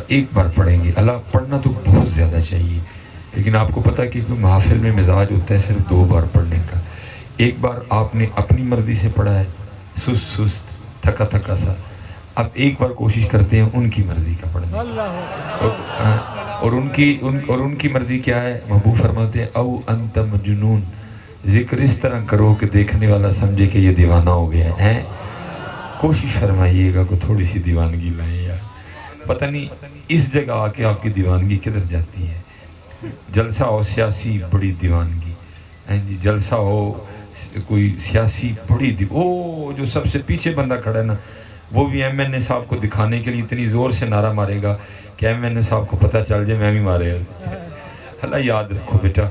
ایک بار پڑھیں گے. اللہ پڑھنا تو بہت زیادہ چاہیے، لیکن آپ کو پتہ کہ محافل میں مزاج ہوتا ہے صرف 2 بار پڑھنے کا. ایک بار آپ نے اپنی مرضی سے پڑھا ہے، سست تھکا تھکا سا. اب ایک بار کوشش کرتے ہیں ان کی مرضی کا پڑھنے اور ان کی مرضی کیا ہے؟ محبوب فرماتے ہیں او انت مجنون، ذکر اس طرح کرو کہ دیکھنے والا سمجھے کہ یہ دیوانہ ہو گیا ہے. کوشش فرمائیے گا کہ تھوڑی سی دیوانگی لائیں یار. پتہ نہیں اس جگہ آ کے آپ کی دیوانگی کدھر جاتی ہے. جلسہ ہو سیاسی بڑی دیوانگی، جی جلسہ ہو کوئی سیاسی بڑی وہ جو سب سے پیچھے بندہ کھڑا ہے نا، وہ بھی ایم این اے صاحب کو دکھانے کے لیے اتنی زور سے نعرہ مارے گا کہ ایم این اے صاحب کو پتہ چل جائے میں بھی مارے گا. اللہ یاد رکھو بیٹا،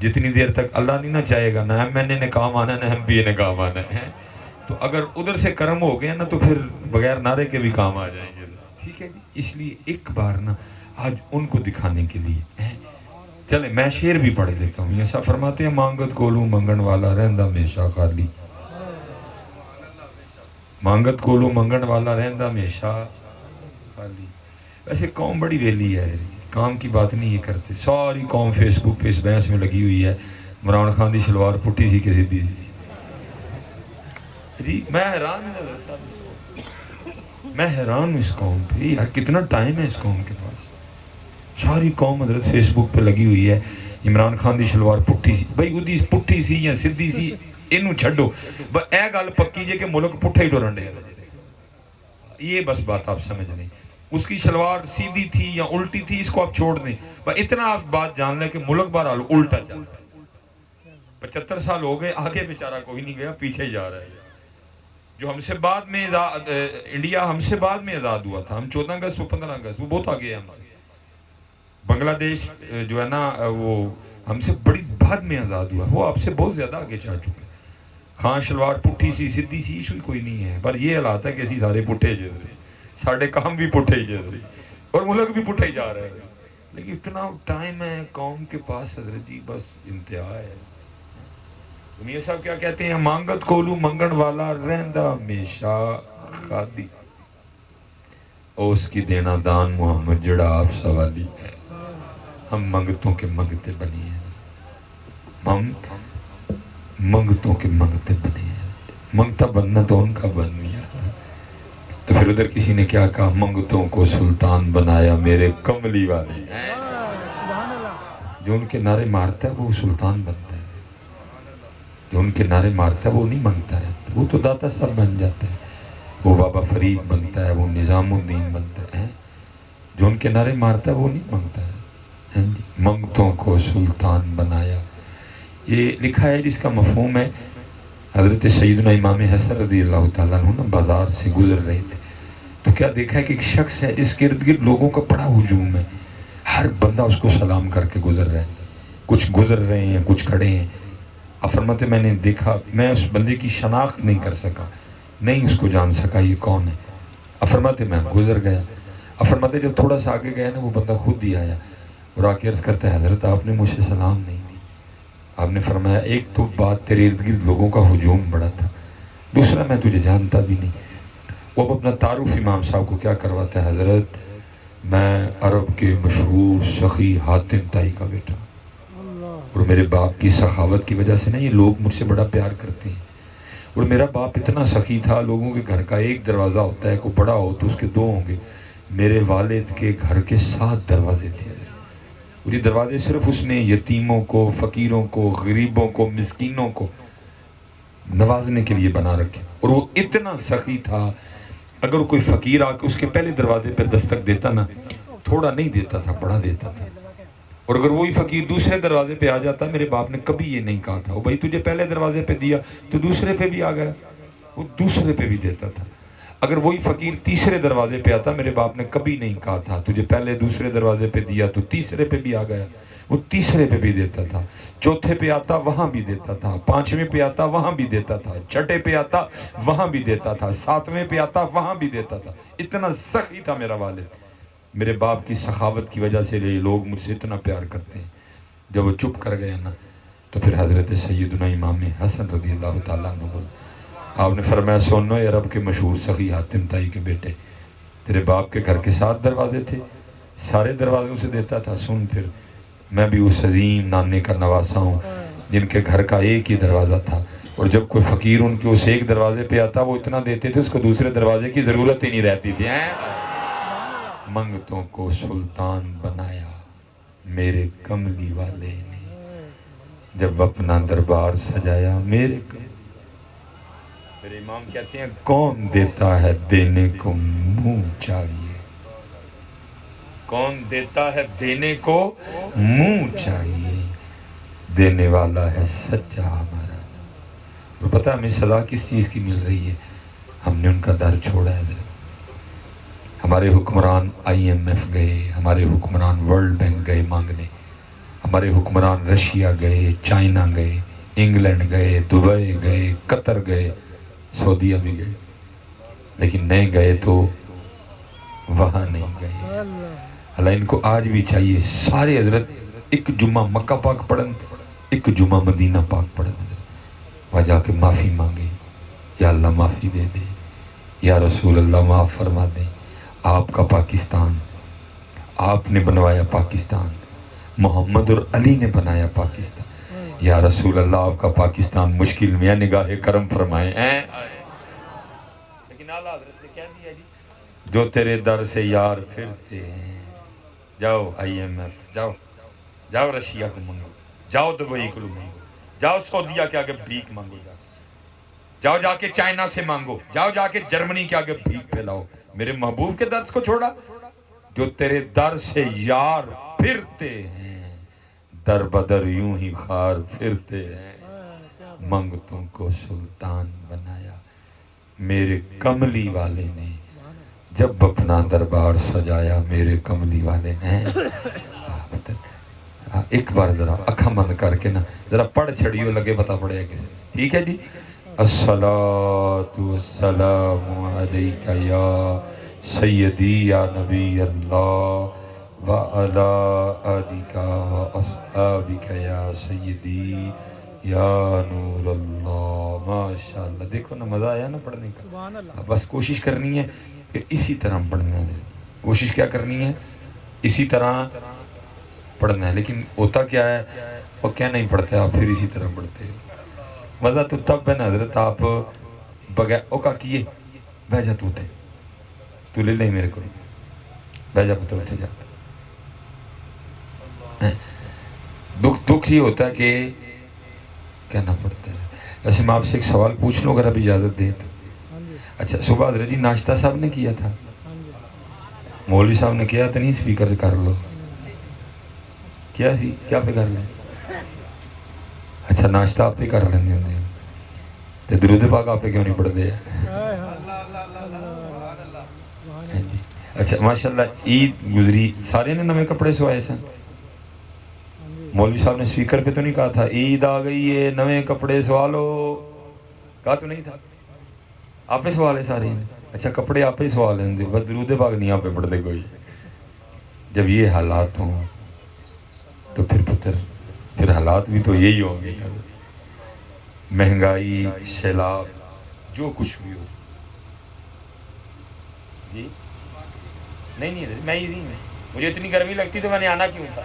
جتنی دیر تک اللہ نہیں نہ چاہے گا، نہ ایم این اے نے کام آنا نہ ایم پی اے نے کام آنا ہے. تو اگر ادھر سے کرم ہو گیا نا تو پھر بغیر نعرے کے بھی کام آ جائیں گے. ٹھیک ہے جی، اس لیے ایک بار نا آج ان کو دکھانے کے لیے چلے میں شعر بھی پڑھ دیتا ہوں. ایسا فرماتے ہیں مانگت کولو منگن والا رہندا ہمیشہ خالی، مانگت کولو منگن والا رہندا ہمیشہ خالی. ویسے قوم بڑی ویلی ہے، کام کی بات نہیں یہ کرتے. ساری قوم فیس بک پہ اس بحث میں لگی ہوئی ہے عمران خان دی شلوار پٹھی سی کہ سیدھی سی. جی میں حیران ہوں، میں حیران ہوں اس قوم پہ. یار کتنا ٹائم ہے اس قوم کے پاس. ساری قوم حضرت فیس بک پہ لگی ہوئی ہے عمران خان دی شلوار پٹھی سی. بھائی وہ پٹھی سی یا سیدھی سی اینوں چھڈو، بس اے گل پکی جے کہ ملک پٹھا ہی ڈرن ڈے. یہ بس بات آپ سمجھ لیں، اس کی شلوار سیدھی تھی یا الٹی تھی اس کو آپ چھوڑ دیں، بس اتنا آپ بات جان لیں کہ ملک بہرحال الٹا چل رہا ہے. 75 سال ہو گئے، آگے بیچارہ کوئی نہیں گیا، پیچھے ہی جا رہا ہے. جو ہم سے بعد میں انڈیا ہم سے بعد میں آزاد ہوا تھا، ہم 14 اگست و 15 اگست وہ بہت آگے ہیں ہم سے. بنگلہ دیش جو ہے نا وہ ہم سے بڑی بعد میں آزاد ہوا، وہ آپ سے بہت زیادہ آگے جا چکے. خان شلوار پٹھی سی سیدھی سی ایشو کوئی نہیں ہے، پر یہ حالات ہے کہ اسی سارے پٹھے جا رہے، ساڑھے کام بھی پٹھے ہی جا رہے اور ملک بھی پٹھے ہی جا رہے ہیں. لیکن اتنا ٹائم ہے قوم کے پاس حضرت جی، بس انتہا ہے. میاں صاحب کیا کہتے ہیں؟ مانگت کولو منگن والا رہندا ہمیشہ خالی، اس کی دینا دان محمد جڑا آپ سوالی ہے. ہم منگتوں کے منگتے بنی ہیں، ہم منگتوں کے منگتے بنے ہیں. منگتا بننا تو ان کا بن گیا. تو پھر ادھر کسی نے کیا کہا؟ منگتوں کو سلطان بنایا میرے کملی والے. جو ان کے نعرے مارتا ہے وہ سلطان بنتا ہے، جو ان کے نعرے مارتا ہے وہ نہیں منگتا رہتا، وہ تو داتا صاحب بن جاتا ہے، وہ بابا فرید بنتا ہے، وہ نظام الدین بنتا ہے. جو ان کے نعرے مارتا ہے وہ نہیں منگتا ہے. منگتوں کو سلطان بنایا، یہ لکھا ہے جس کا مفہوم ہے. حضرت سیدنا امام حسن رضی اللہ تعالیٰ عنہ بازار سے گزر رہے تھے تو کیا دیکھا ہے کہ ایک شخص ہے جس کے ارد گرد لوگوں کا بڑا ہجوم ہے، ہر بندہ اس کو سلام کر کے گزر رہا ہے. کچھ گزر رہے ہیں، کچھ کھڑے ہیں. اب فرماتے میں نے دیکھا، میں اس بندے کی شناخت نہیں کر سکا، نہیں اس کو جان سکا یہ کون ہے. اب فرماتے میں گزر گیا. اب فرماتے جب تھوڑا سا آگے گیا نا وہ بندہ خود ہی آیا اور آ کے عرض کرتا ہے حضرت آپ نے مجھے سلام نہیں دی. آپ نے فرمایا ایک تو بات تیرے ارد گرد لوگوں کا ہجوم بڑا تھا، دوسرا میں تجھے جانتا بھی نہیں. وہ اب اپنا تعارف امام صاحب کو کیا کرواتا ہے؟ حضرت میں عرب کے مشہور سخی حاتم تائی کا بیٹا، اور میرے باپ کی سخاوت کی وجہ سے نا یہ لوگ مجھ سے بڑا پیار کرتے ہیں. اور میرا باپ اتنا سخی تھا، لوگوں کے گھر کا ایک دروازہ ہوتا ہے، کوئی بڑا ہو تو اس کے 2 ہوں گے. میرے والد کے گھر کے 7 دروازے تھے، اور یہ دروازے صرف اس نے یتیموں کو، فقیروں کو، غریبوں کو، مسکینوں کو نوازنے کے لیے بنا رکھے. اور وہ اتنا سخی تھا، اگر کوئی فقیر آ کے اس کے پہلے دروازے پہ دستک دیتا نا، تھوڑا نہیں دیتا تھا، بڑا دیتا تھا. اور اگر وہی فقیر دوسرے دروازے پہ آ جاتا، میرے باپ نے کبھی یہ نہیں کہا تھا وہ بھائی تجھے پہلے دروازے پہ دیا تو دوسرے پہ بھی آ گیا، وہ دوسرے پہ بھی دیتا تھا. اگر وہی فقیر تیسرے دروازے پہ آتا، میرے باپ نے کبھی نہیں کہا تھا تجھے پہلے دوسرے دروازے پہ دیا تو تیسرے پہ بھی آ گیا، وہ تیسرے پہ بھی دیتا تھا. چوتھے پہ آتا وہاں بھی دیتا تھا، 5ویں پہ آتا وہاں بھی دیتا تھا، 6ٹھے پہ آتا وہاں بھی دیتا تھا، 7ویں پہ آتا وہاں بھی دیتا تھا. اتنا سخی تھا میرا والد. میرے باپ کی سخاوت کی وجہ سے لوگ مجھ سے اتنا پیار کرتے ہیں. جب وہ چپ کر گیا نا تو پھر حضرت سیدنا امام حسن رضی اللہ تعالیٰ عنہ آپ نے فرمایا سنو، عرب کے مشہور سخی حاتم تائی کے بیٹے، تیرے باپ کے گھر کے 7 دروازے تھے، سارے دروازوں سے دیتا تھا، سن پھر میں بھی اس عظیم نانے کا نواسا ہوں جن کے گھر کا ایک ہی دروازہ تھا، اور جب کوئی فقیر ان کے اس ایک دروازے پہ آتا وہ اتنا دیتے تھے اس کو دوسرے دروازے کی ضرورت ہی نہیں رہتی تھی۔ منگتوں کو سلطان بنایا میرے کملی والے نے، جب اپنا دربار سجایا میرے میرے امام کہتے ہیں کون دیتا ہے دینے کو منہ چاہیے، کون دیتا ہے دینے کو منہ چاہیے، دینے والا ہے سچا ہمارا۔ اور پتہ ہمیں سزا کس چیز کی مل رہی ہے؟ ہم نے ان کا در چھوڑا ہے۔ ہمارے حکمران IMF گئے، ہمارے حکمران ورلڈ بینک گئے مانگنے، ہمارے حکمران رشیا گئے، چائنا گئے، انگلینڈ گئے، دبئی گئے، قطر گئے، سعودیہ بھی گئے، لیکن نہیں گئے تو وہاں نہیں گئے۔ اللہ ان کو آج بھی چاہیے سارے حضرت ایک جمعہ مکہ پاک پڑھن، ایک جمعہ مدینہ پاک پڑھن، وہاں جا کے معافی مانگے، یا اللہ معافی دے دے، یا رسول اللہ معاف فرما دے، آپ کا پاکستان، آپ نے بنوایا پاکستان، محمد اور علی نے بنایا پاکستان، یا رسول اللہ آپ کا پاکستان مشکل میں نگاہ کرم فرمائے ہیں۔ لیکن اعلیٰ حضرت نے کہہ دیا جی جو تیرے در سے یار پھرتے ہیں، جاؤ IMF، جاؤ جاؤ رشیا کو منگو، جاؤ دبئی کو منگو، جاؤ سعودیہ کے آگے بھیک مانگو، جاؤ جا کے چائنا سے مانگو، جاؤ جا کے جرمنی کے آگے بھیک پھیلاؤ، میرے محبوب کے درس کو چھوڑا؟ جو تیرے در سے یار پھرتے ہیں، در بدر یوں ہی خار پھرتے ہیں، منگتوں کو سلطان بنایا میرے کملی والے نے، جب اپنا دربار سجایا میرے کملی والے نے۔ ایک بار ذرا اکھا بند کر کے نا ذرا پڑھ چھڑیو، لگے پتہ پڑے گا کسی، ٹھیک ہے جی؟ الصلاۃ والسلام علیک یا سیدی یا نبی اللہ وعلی آلک واصحابک یا سیدی یا نور اللہ۔ ماشاءاللہ، دیکھو نا مزہ آیا نا پڑھنے کا۔ بس کوشش کرنی ہے کہ اسی طرح پڑھنا ہے، کوشش کیا کرنی ہے؟ اسی طرح پڑھنا ہے۔ لیکن ہوتا کیا ہے، وہ کیا نہیں پڑھتے آپ پھر اسی طرح پڑھتے ہیں۔ مزہ تو تب ہے نا حضرت آپ بغیر اوکا کیے بہ جا تو لے لے میرے کو، بہ جا پتہ اٹھ جاتا۔ دکھ یہ ہوتا ہے کہ کہنا پڑتا ہے۔ ویسے میں آپ سے ایک سوال پوچھ لوں اگر اب اجازت دیں تو؟ اچھا، صبح حضرت جی ناشتہ صاحب نے کیا تھا؟ مولوی صاحب نے کیا تو نہیں؟ اسپیکر سے کر لو، کیا تھی کیا پہ کر لیں؟ اچھا ناشتہ آپ پہ کر لیندے ہوندے ہیں تے درود پاک آپ پہ کیوں نہیں پڑھتے ہیں؟ اچھا ماشاءاللہ، عید گزری، سارے نے نوے کپڑے سوائے سن؟ مولوی صاحب نے اسپیکر پہ تو نہیں کہا تھا عید آ گئی ہے نوے کپڑے سوا لو؟ کہا تو نہیں تھا؟ آپ پہ سوال ہے سارے ہیں؟ اچھا کپڑے آپ پہ سوال لیندے، بس درود پاک نہیں آپ پہ پڑھتے کوئی۔ جب یہ حالات ہوں تو پھر حالات بھی تو یہی ہوں گے، مہنگائی، سیلاب، جو کچھ بھی ہو۔ جی نہیں میں ایزی میں، مجھے اتنی گرمی لگتی تو میں نے آنا کیوں تھا؟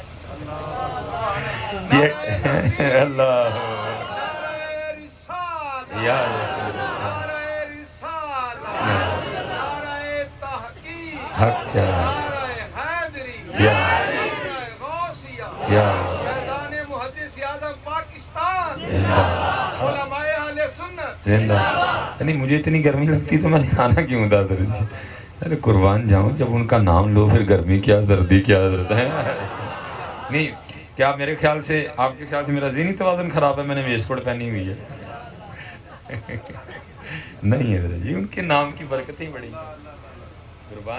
اللہ یا حق چاہا یا نہیں مجھے اتنی گرمی لگتی تو میں نے آنا کیوں تھا؟ ارے قربان جاؤں، جب ان کا نام لو پھر گرمی کیا سردی کیا حضرت ہے؟ نہیں کیا میرے خیال سے آپ کے خیال سے میرا ذہنی توازن خراب ہے؟ میں نے ویسٹ کوٹ پہنی ہوئی ہے نہیں حضرت جی، ان کے نام کی برکتیں بڑی قربان